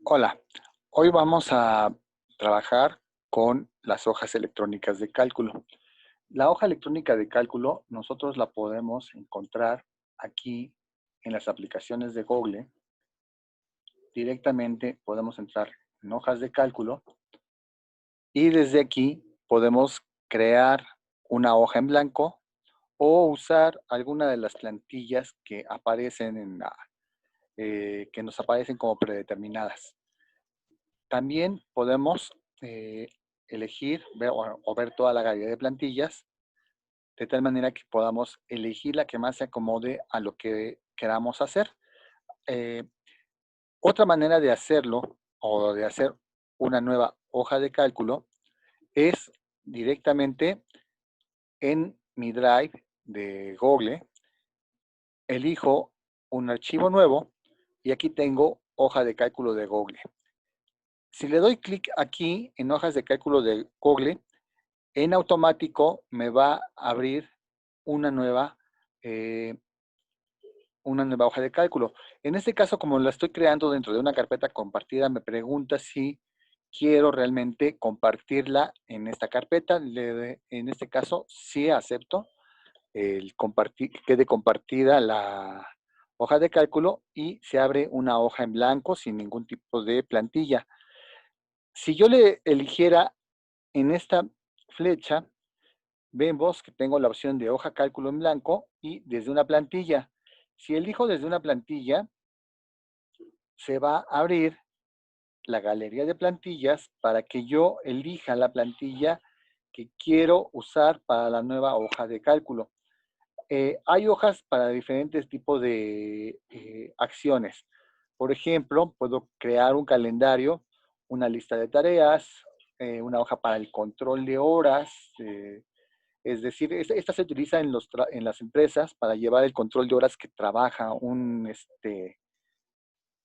Hola, hoy vamos a trabajar con las hojas electrónicas de cálculo. La hoja electrónica de cálculo nosotros la podemos encontrar aquí en las aplicaciones de Google. Directamente podemos entrar en hojas de cálculo y desde aquí podemos crear una hoja en blanco o usar alguna de las plantillas que aparecen que nos aparecen como predeterminadas. También podemos elegir o ver toda la galería de plantillas de tal manera que podamos elegir la que más se acomode a lo que queramos hacer. Eh, Otra manera de hacerlo o de hacer una nueva hoja de cálculo es directamente en mi Drive de Google, elijo un archivo nuevo y aquí tengo hoja de cálculo de Google. Si le doy clic aquí en hojas de cálculo de Google, en automático me va a abrir una nueva, eh, una nueva hoja de cálculo. En este caso, como la estoy creando dentro de una carpeta compartida, me pregunta si quiero realmente compartirla en esta carpeta. En este caso, sí acepto el compartir, que quede compartida la hoja de cálculo y se abre una hoja en blanco sin ningún tipo de plantilla. Si yo le eligiera en esta flecha, vemos que tengo la opción de hoja cálculo en blanco y desde una plantilla. Si elijo desde una plantilla, se va a abrir la galería de plantillas para que yo elija la plantilla que quiero usar para la nueva hoja de cálculo. Hay hojas para diferentes tipos de acciones. Por ejemplo, puedo crear un calendario, una lista de tareas, una hoja para el control de horas, es decir, esta se utiliza en las empresas para llevar el control de horas que trabaja un,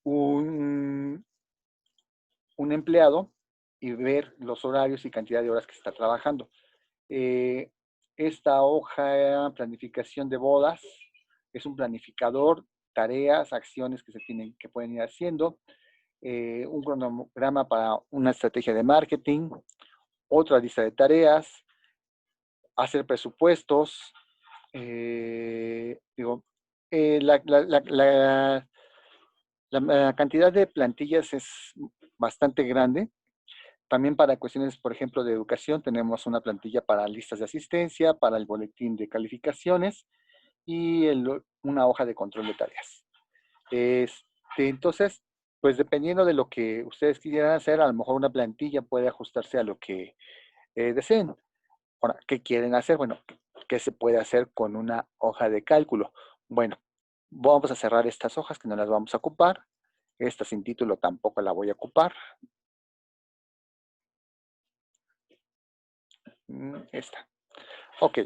un empleado y ver los horarios y cantidad de horas que está trabajando. Eh, Esta hoja, planificación de bodas, es un planificador, tareas, acciones que pueden ir haciendo, un cronograma para una estrategia de marketing, otra lista de tareas, hacer presupuestos, digo, la cantidad de plantillas es bastante grande. También para cuestiones, por ejemplo, de educación, tenemos una plantilla para listas de asistencia, para el boletín de calificaciones y una hoja de control de tareas. Entonces, pues dependiendo de lo que ustedes quieran hacer, a lo mejor una plantilla puede ajustarse a lo que deseen. Ahora, ¿qué quieren hacer? Bueno, ¿qué se puede hacer con una hoja de cálculo? Bueno, vamos a cerrar estas hojas que no las vamos a ocupar. Esta sin título tampoco la voy a ocupar. Esta. Ok,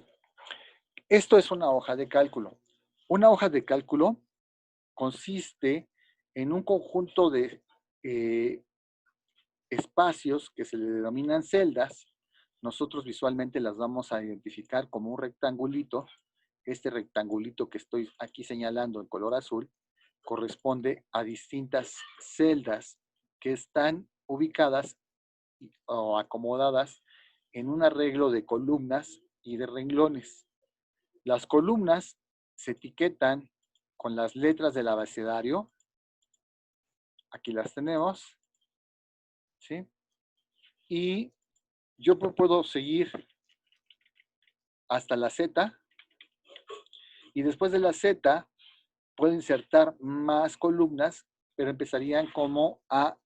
esto es una hoja de cálculo. Una hoja de cálculo consiste en un conjunto de eh, espacios que se le denominan celdas. Nosotros visualmente las vamos a identificar como un rectangulito. Este rectangulito que estoy aquí señalando en color azul corresponde a distintas celdas que están ubicadas o acomodadas en un arreglo de columnas y de renglones. Las columnas se etiquetan con las letras del abecedario. Aquí las tenemos, ¿sí? Y yo puedo seguir hasta la Z y después de la Z puedo insertar más columnas, pero empezarían como A,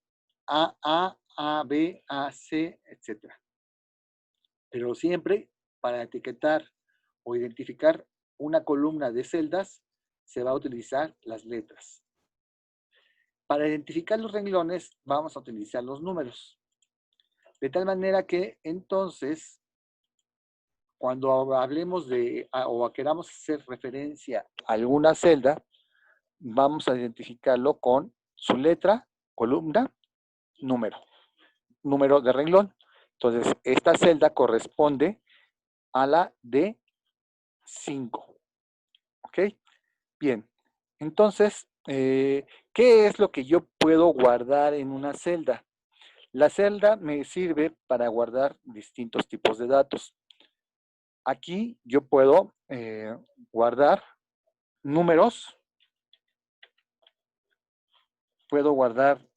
B, A, C, etc. Pero siempre para etiquetar o identificar una columna de celdas se va a utilizar las letras. Para identificar los renglones vamos a utilizar los números. De tal manera que entonces, cuando hablemos o queramos hacer referencia a alguna celda, vamos a identificarlo con su letra, columna, número, número de renglón. Entonces, esta celda corresponde a la de 5. ¿Ok? Bien. Entonces, ¿Qué es lo que yo puedo guardar en una celda? La celda me sirve para guardar distintos tipos de datos. Aquí yo puedo guardar números, puedo guardar,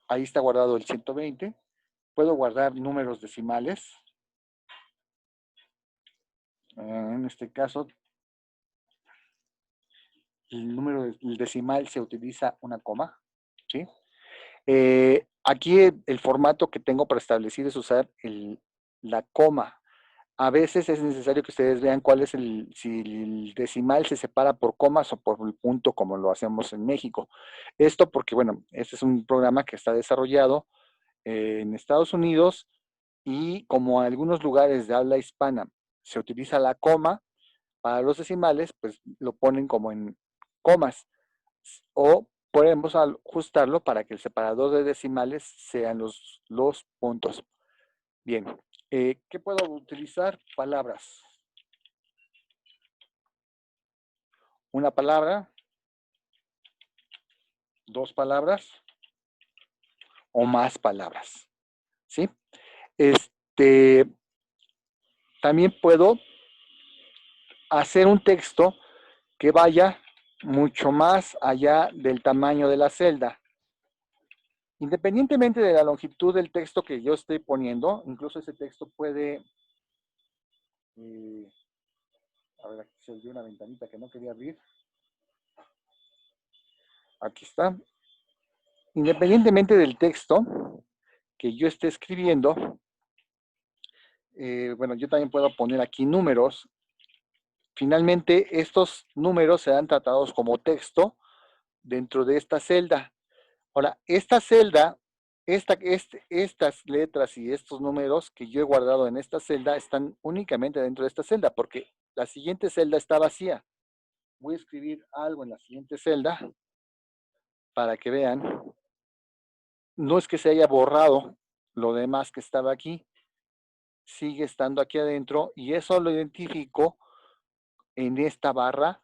ahí está guardado el 120, puedo guardar números decimales. En este caso, el decimal se utiliza una coma, ¿sí? Aquí el formato que tengo para establecer es usar la coma. A veces es necesario que ustedes vean cuál es si el decimal se separa por comas o por el punto, como lo hacemos en México. Esto porque, bueno, este es un programa que está desarrollado en Estados Unidos y como en algunos lugares de habla hispana se utiliza la coma para los decimales, pues lo ponen como en comas. O podemos ajustarlo para que el separador de decimales sean los puntos. Bien, ¿qué puedo utilizar? Palabras. Una palabra, dos palabras o más palabras. ¿Sí? Este, también puedo hacer un texto que vaya mucho más allá del tamaño de la celda. Independientemente de la longitud del texto que yo estoy poniendo, incluso ese texto puede, a ver, aquí se abrió una ventanita que no quería abrir. Aquí está. Independientemente del texto que yo esté escribiendo, bueno, yo también puedo poner aquí números. Finalmente, estos números serán tratados como texto dentro de esta celda. Ahora, esta celda, estas letras y estos números que yo he guardado en esta celda están únicamente dentro de esta celda, porque la siguiente celda está vacía. Voy a escribir algo en la siguiente celda para que vean. No es que se haya borrado lo demás que estaba aquí, sigue estando aquí adentro y eso lo identifico en esta barra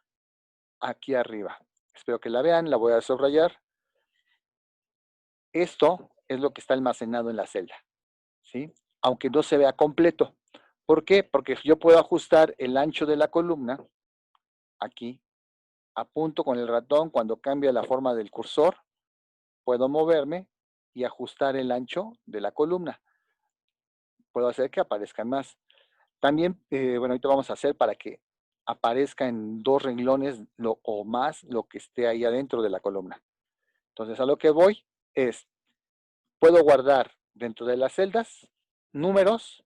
aquí arriba. Espero que la vean, la voy a subrayar. Esto es lo que está almacenado en la celda, ¿sí? Aunque no se vea completo. ¿Por qué? Porque yo puedo ajustar el ancho de la columna aquí, apunto con el ratón cuando cambia la forma del cursor, puedo moverme y ajustar el ancho de la columna. Puedo hacer que aparezcan más. También, bueno, ahorita vamos a hacer para que aparezca en dos renglones o más lo que esté ahí adentro de la columna. Entonces, a lo que voy es, puedo guardar dentro de las celdas números,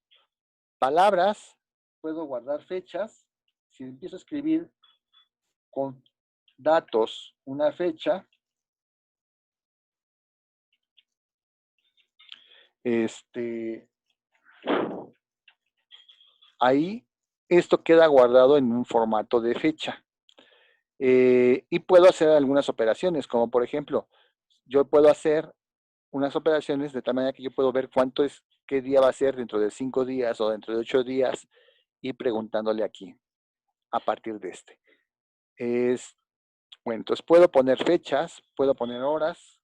palabras, puedo guardar fechas. Si empiezo a escribir con datos una fecha, ahí esto queda guardado en un formato de fecha. Y puedo hacer algunas operaciones, como por ejemplo, yo puedo hacer unas operaciones de tal manera que yo puedo ver cuánto es, qué día va a ser dentro de 5 días o dentro de 8 días y preguntándole aquí a partir de este. Bueno, entonces puedo poner fechas, puedo poner horas.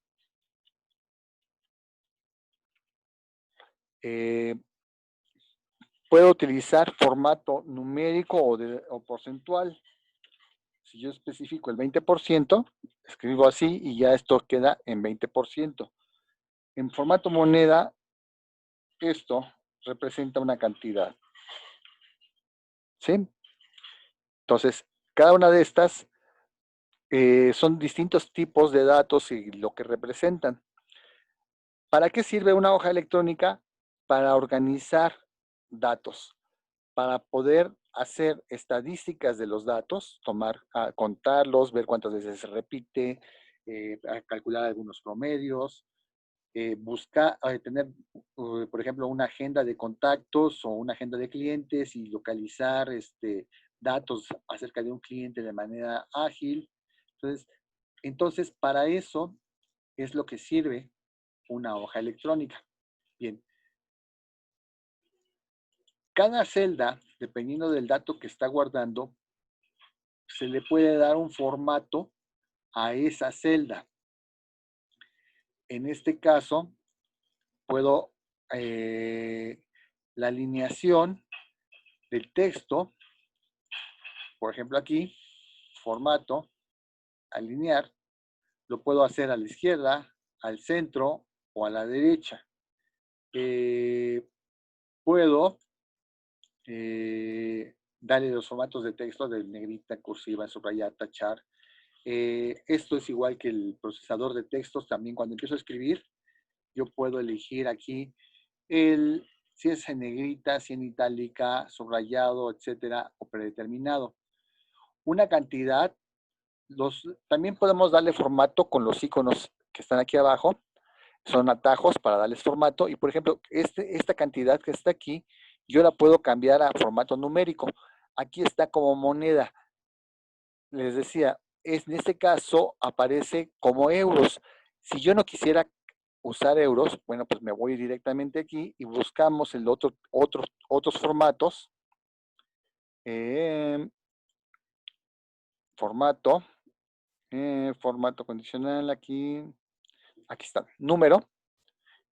Puedo utilizar formato numérico o porcentual. Si yo especifico el 20%, escribo así y ya esto queda en 20%. En formato moneda, esto representa una cantidad. ¿Sí? Entonces, cada una de estas son distintos tipos de datos y lo que representan. ¿Para qué sirve una hoja electrónica? Para organizar datos, para poder hacer estadísticas de los datos, contarlos, ver cuántas veces se repite, calcular algunos promedios, buscar, tener, por ejemplo, una agenda de contactos o una agenda de clientes y localizar datos acerca de un cliente de manera ágil. Entonces, para eso es lo que sirve una hoja electrónica. Bien, cada celda, dependiendo del dato que está guardando, se le puede dar un formato a esa celda. En este caso, puedo, la alineación del texto, por ejemplo aquí, formato, alinear, lo puedo hacer a la izquierda, al centro o a la derecha. Puedo darle los formatos de texto de negrita, cursiva, subrayar, tachar. Esto es igual que el procesador de textos. También cuando empiezo a escribir, yo puedo elegir aquí si es en negrita, si en itálica, subrayado, etcétera, o predeterminado. Una cantidad, también podemos darle formato con los iconos que están aquí abajo. Son atajos para darles formato. Y por ejemplo, esta cantidad que está aquí, yo la puedo cambiar a formato numérico. Aquí está como moneda. Les decía, en este caso aparece como euros. Si yo no quisiera usar euros, bueno, pues me voy directamente aquí y buscamos otros formatos. Formato, formato condicional aquí está, número,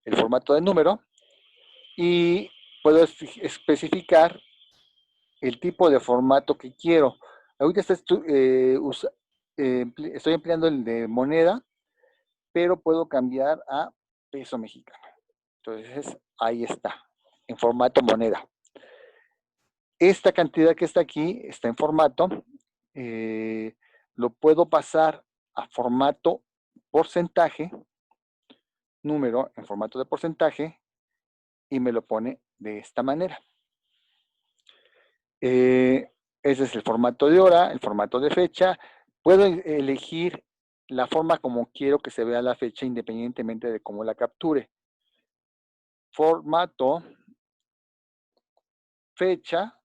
el formato de número, y puedo especificar el tipo de formato que quiero. Ahorita estoy empleando el de moneda, pero puedo cambiar a peso mexicano. Entonces, ahí está, en formato moneda. Esta cantidad que está aquí está en formato. Lo puedo pasar a formato porcentaje, número en formato de porcentaje, y me lo pone de esta manera. Ese es el formato de hora, el formato de fecha. Puedo elegir la forma como quiero que se vea la fecha independientemente de cómo la capture. Formato, fecha,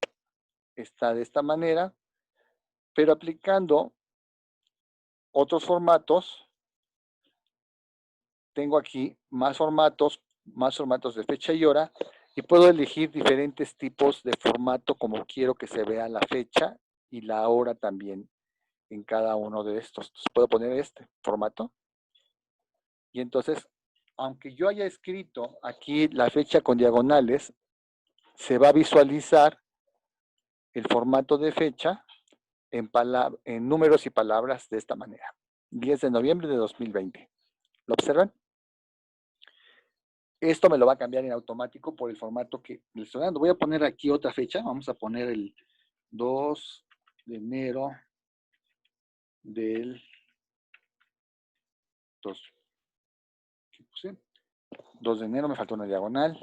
está de esta manera, pero aplicando otros formatos, tengo aquí más formatos de fecha y hora, y puedo elegir diferentes tipos de formato como quiero que se vea la fecha y la hora también en cada uno de estos. Entonces puedo poner este formato. Y entonces, aunque yo haya escrito aquí la fecha con diagonales, se va a visualizar el formato de fecha en números y palabras de esta manera. 10 de noviembre de 2020. ¿Lo observan? Esto me lo va a cambiar en automático por el formato que le estoy dando. Voy a poner aquí otra fecha. Vamos a poner el 2 de enero del 2. ¿Qué puse? 2 de enero, me faltó una diagonal,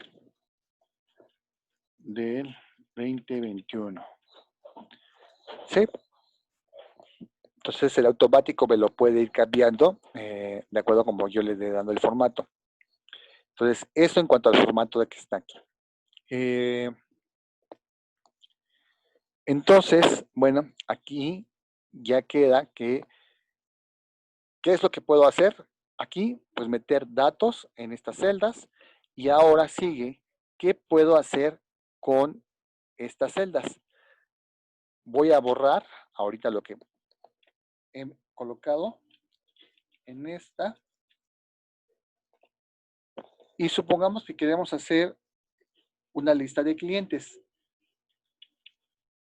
del 2021. ¿Sí? Entonces el automático me lo puede ir cambiando de acuerdo a como yo le dé dando el formato. Entonces, eso en cuanto al formato de que está aquí. Entonces, bueno, aquí ya queda ¿qué es lo que puedo hacer? Aquí, pues meter datos en estas celdas, y ahora sigue, ¿qué puedo hacer con estas celdas? Voy a borrar ahorita lo que he colocado en esta, y supongamos que queremos hacer una lista de clientes.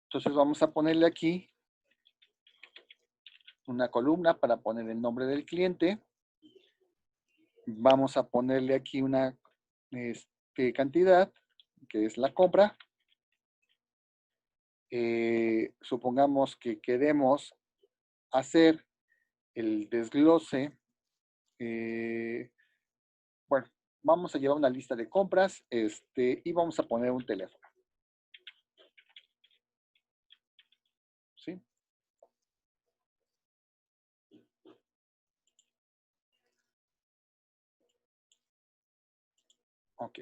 Entonces vamos a ponerle aquí una columna para poner el nombre del cliente. Vamos a ponerle aquí una cantidad, que es la compra. Supongamos que queremos hacer el desglose. Bueno, vamos a llevar una lista de compras y vamos a poner un teléfono. ¿Sí? Ok.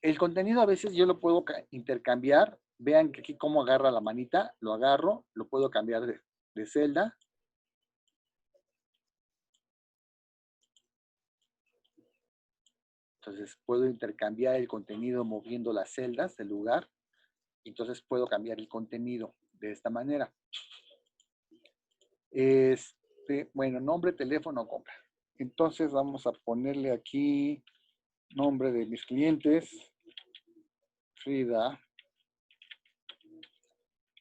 El contenido a veces yo lo puedo intercambiar. Vean que aquí cómo agarra la manita. Lo agarro, lo puedo cambiar de celda. Entonces puedo intercambiar el contenido moviendo las celdas del lugar. Entonces puedo cambiar el contenido de esta manera. Bueno, nombre, teléfono, compra. Entonces vamos a ponerle aquí nombre de mis clientes. Frida,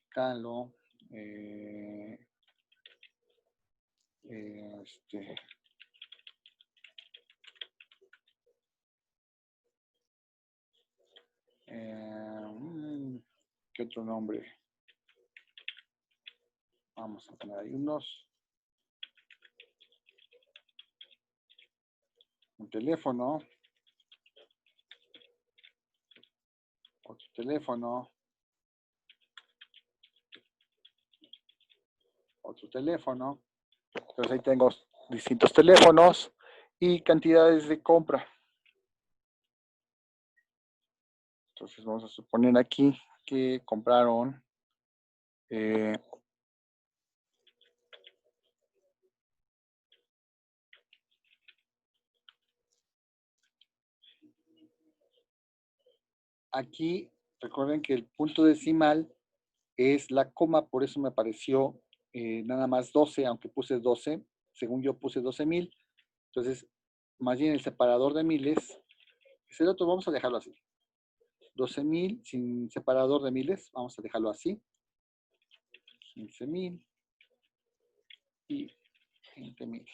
Calo, ¿qué otro nombre? Vamos a poner ahí unos. Un teléfono. Otro teléfono. Otro teléfono. Entonces ahí tengo distintos teléfonos y cantidades de compra. Entonces vamos a suponer aquí que compraron aquí recuerden que el punto decimal es la coma, por eso me apareció nada más 12, aunque puse 12, según yo puse 12,000. Entonces, más bien el separador de miles es el otro, vamos a dejarlo así. 12,000 sin separador de miles, vamos a dejarlo así. 15,000 y 20,000.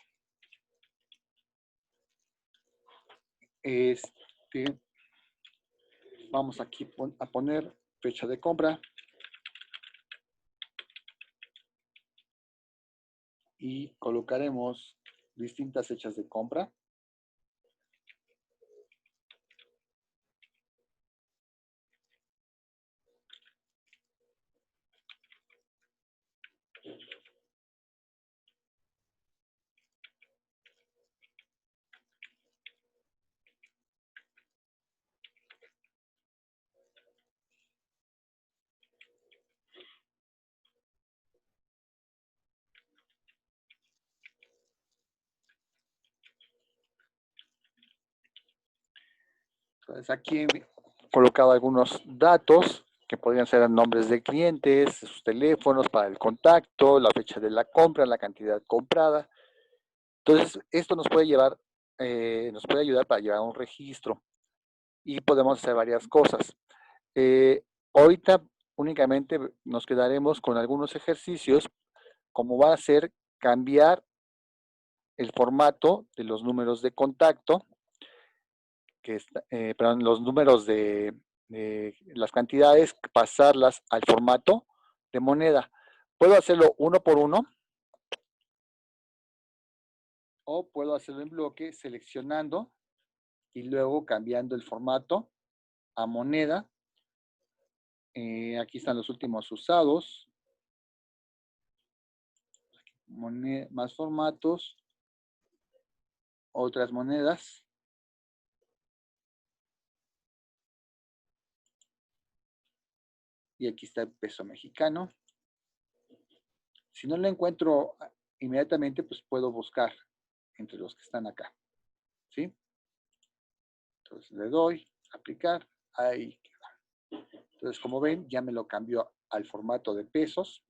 Vamos aquí a poner fecha de compra y colocaremos distintas fechas de compra. Entonces aquí he colocado algunos datos que podrían ser nombres de clientes, sus teléfonos para el contacto, la fecha de la compra, la cantidad comprada. Entonces esto nos puede llevar, nos puede ayudar para llevar un registro y podemos hacer varias cosas. Ahorita únicamente nos quedaremos con algunos ejercicios, como va a ser cambiar el formato de los números de contacto, perdón, los números de las cantidades, pasarlas al formato de moneda. Puedo hacerlo uno por uno o puedo hacerlo en bloque seleccionando y luego cambiando el formato a moneda. Aquí están los últimos usados. Más formatos. Otras monedas. Y aquí está el peso mexicano. Si no lo encuentro inmediatamente, pues puedo buscar entre los que están acá. ¿Sí? Entonces le doy, aplicar, ahí queda. Entonces, como ven, ya me lo cambió al formato de pesos.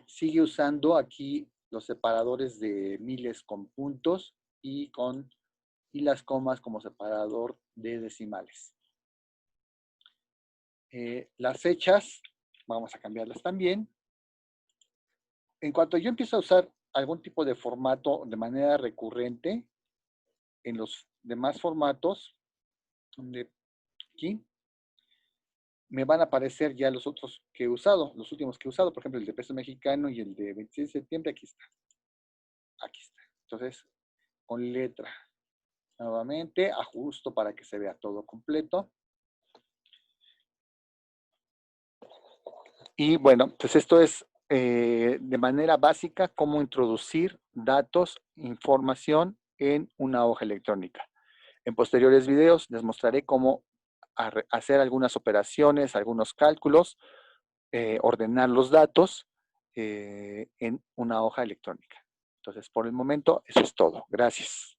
Sigue usando aquí los separadores de miles con puntos y las comas como separador de decimales. Las fechas, vamos a cambiarlas también. En cuanto yo empiezo a usar algún tipo de formato de manera recurrente, en los demás formatos, aquí, me van a aparecer ya los otros que he usado, los últimos que he usado, por ejemplo, el de peso mexicano y el de 26 de septiembre, aquí está. Aquí está. Entonces, con letra. Nuevamente, ajusto para que se vea todo completo. Y bueno, pues esto es de manera básica cómo introducir datos, información en una hoja electrónica. En posteriores videos les mostraré cómo hacer algunas operaciones, algunos cálculos, ordenar los datos en una hoja electrónica. Entonces, por el momento, eso es todo. Gracias.